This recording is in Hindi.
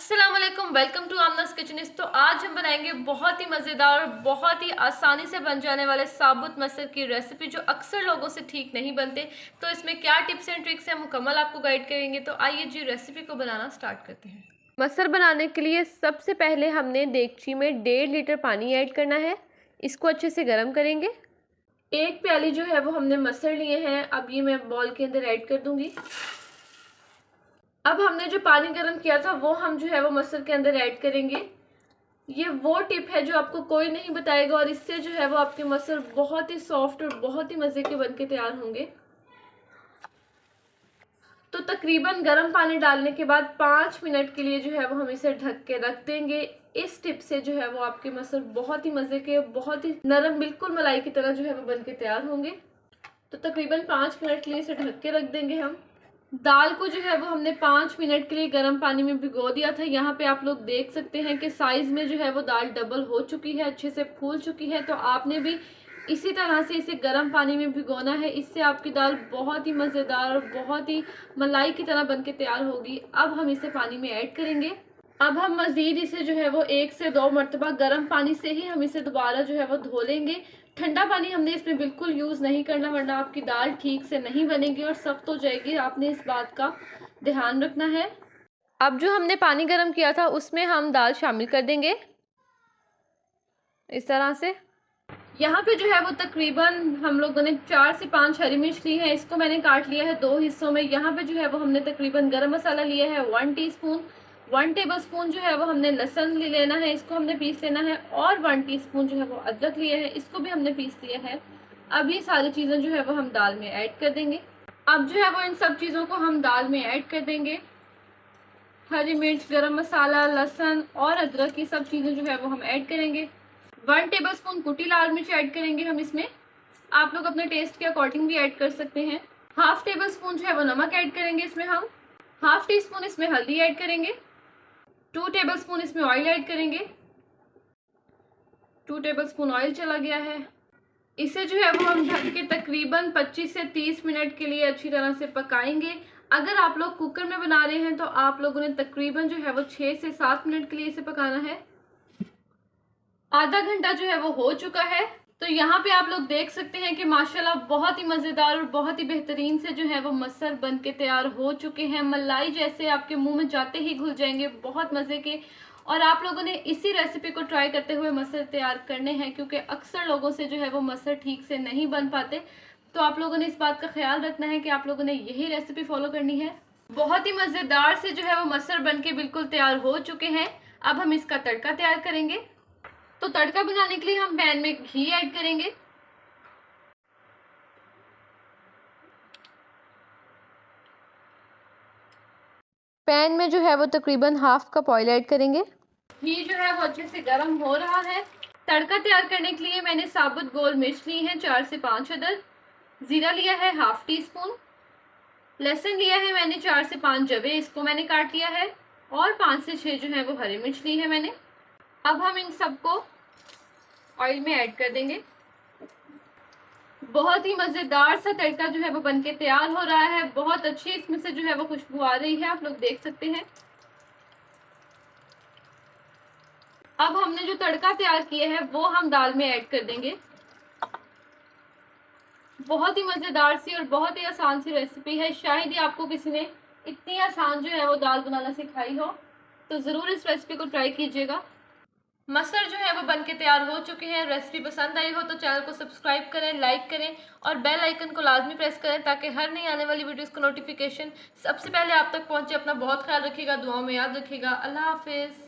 अस्सलाम वालेकुम, वेलकम टू आमनास किचन। तो आज हम बनाएंगे बहुत ही मज़ेदार और बहुत ही आसानी से बन जाने वाले साबुत मसर की रेसिपी जो अक्सर लोगों से ठीक नहीं बनते। तो इसमें क्या टिप्स एंड ट्रिक्स हैं मुकम्मल आपको गाइड करेंगे। तो आइए जी रेसिपी को बनाना स्टार्ट करते हैं। मसर बनाने के लिए सबसे पहले हमने देगची में 1.5 लीटर पानी ऐड करना है। इसको अच्छे से गर्म करेंगे। एक प्याली जो है वो हमने मसर लिए हैं, अब ये मैं बॉल के अंदर ऐड कर दूंगी। अब हमने जो पानी गर्म किया था वो हम जो है वो मसर के अंदर ऐड करेंगे। ये वो टिप है जो आपको कोई नहीं बताएगा और इससे जो है वो आपके मसर बहुत ही सॉफ्ट और बहुत ही मज़े के बनके तैयार होंगे। तो तकरीबन गर्म पानी डालने के बाद 5 मिनट के लिए जो है वो हम इसे ढक के रख देंगे। इस टिप से जो है वो आपके मसर बहुत ही मज़े के, बहुत ही नरम, बिल्कुल मलाई की तरह जो है वो बनके तैयार होंगे। तो तकरीबन 5 मिनट के लिए इसे ढक के रख देंगे हम। दाल को जो है वो हमने 5 मिनट के लिए गर्म पानी में भिगो दिया था। यहाँ पे आप लोग देख सकते हैं कि साइज में जो है वो दाल डबल हो चुकी है, अच्छे से फूल चुकी है। तो आपने भी इसी तरह से इसे गर्म पानी में भिगोना है। इससे आपकी दाल बहुत ही मज़ेदार और बहुत ही मलाई की तरह बनके तैयार होगी। अब हम इसे पानी में ऐड करेंगे। अब हम मज़ीद इसे जो है वो 1 से 2 मरतबा गर्म पानी से ही हम इसे दोबारा जो है वो धो लेंगे। ठंडा पानी हमने इसमें बिल्कुल यूज़ नहीं करना, वरना आपकी दाल ठीक से नहीं बनेगी और सख्त हो जाएगी। आपने इस बात का ध्यान रखना है। अब जो हमने पानी गर्म किया था उसमें हम दाल शामिल कर देंगे इस तरह से। यहाँ पे जो है वो तकरीबन हम लोगों ने 4 से 5 हरी मिर्च ली है। इसको मैंने काट लिया है 2 हिस्सों में। यहाँ पे जो है वो हमने तकरीबन गरम मसाला लिया है 1 टीस्पून। 1 टेबलस्पून जो है वो हमने लहसुन ले लेना है, इसको हमने पीस लेना है। और 1 टीस्पून जो है वो अदरक लिया है, इसको भी हमने पीस लिया है। अब ये सारी चीज़ें जो है वो हम दाल में ऐड कर देंगे। अब जो है वो इन सब चीज़ों को हम दाल में ऐड कर देंगे। हरी मिर्च, गरम मसाला, लहसुन और अदरक, ये सब चीज़ें जो है वो हम ऐड करेंगे। 1 टेबलस्पून कुटी लाल मिर्च ऐड करेंगे हम इसमें। आप लोग अपने टेस्ट के अकॉर्डिंग भी ऐड कर सकते हैं। हाफ टेबल स्पून जो है वो नमक ऐड करेंगे इसमें हम। हाफ टी स्पून इसमें हल्दी ऐड करेंगे। 2 टेबलस्पून इसमें ऑयल ऐड करेंगे। 2 टेबलस्पून ऑयल चला गया है। इसे जो है वो हम ढक के तकरीबन 25 से 30 मिनट के लिए अच्छी तरह से पकाएंगे। अगर आप लोग कुकर में बना रहे हैं तो आप लोगों ने तकरीबन जो है वो 6 से 7 मिनट के लिए इसे पकाना है। आधा घंटा जो है वो हो चुका है। तो यहाँ पे आप लोग देख सकते हैं कि माशाल्लाह बहुत ही मज़ेदार और बहुत ही बेहतरीन से जो है वो मसर बन के तैयार हो चुके हैं। मलाई जैसे आपके मुंह में जाते ही घुल जाएंगे, बहुत मज़े के। और आप लोगों ने इसी रेसिपी को ट्राई करते हुए मसर तैयार करने हैं, क्योंकि अक्सर लोगों से जो है वो मसर ठीक से नहीं बन पाते। तो आप लोगों ने इस बात का ख्याल रखना है कि आप लोगों ने यही रेसिपी फॉलो करनी है। बहुत ही मज़ेदार से जो है वो मसर बन के बिल्कुल तैयार हो चुके हैं। अब हम इसका तड़का तैयार करेंगे। तो तड़का बनाने के लिए हम पैन में घी ऐड करेंगे। पैन में जो है वो तकरीबन हाफ कप ऑयल ऐड करेंगे। घी जो है वो अच्छे से गर्म हो रहा है। तड़का तैयार करने के लिए मैंने साबुत गोल मिर्च ली है 4 से 5 अदद। जीरा लिया है हाफ टी स्पून। लहसुन लिया है मैंने 4 से 5 जवे, इसको मैंने काट लिया है। और 5 से 6 जो है वो हरी मिर्च ली है मैंने। अब हम इन सबको ऑयल में ऐड कर देंगे। बहुत ही मज़ेदार सा तड़का जो है वो बनके तैयार हो रहा है। बहुत अच्छी इसमें से जो है वो खुशबू आ रही है, आप लोग देख सकते हैं। अब हमने जो तड़का तैयार किया है वो हम दाल में ऐड कर देंगे। बहुत ही मज़ेदार सी और बहुत ही आसान सी रेसिपी है। शायद ही आपको किसी ने इतनी आसान जो है वो दाल बनाना सिखाई हो। तो ज़रूर इस रेसिपी को ट्राई कीजिएगा। मसर जो है वो बनके तैयार हो चुके हैं। रेसिपी पसंद आई हो तो चैनल को सब्सक्राइब करें, लाइक करें और बेल आइकन को लाजमी प्रेस करें ताकि हर नई आने वाली वीडियोस का नोटिफिकेशन सबसे पहले आप तक पहुंचे। अपना बहुत ख्याल रखिएगा, दुआओं में याद रखिएगा। अल्लाह हाफिज़।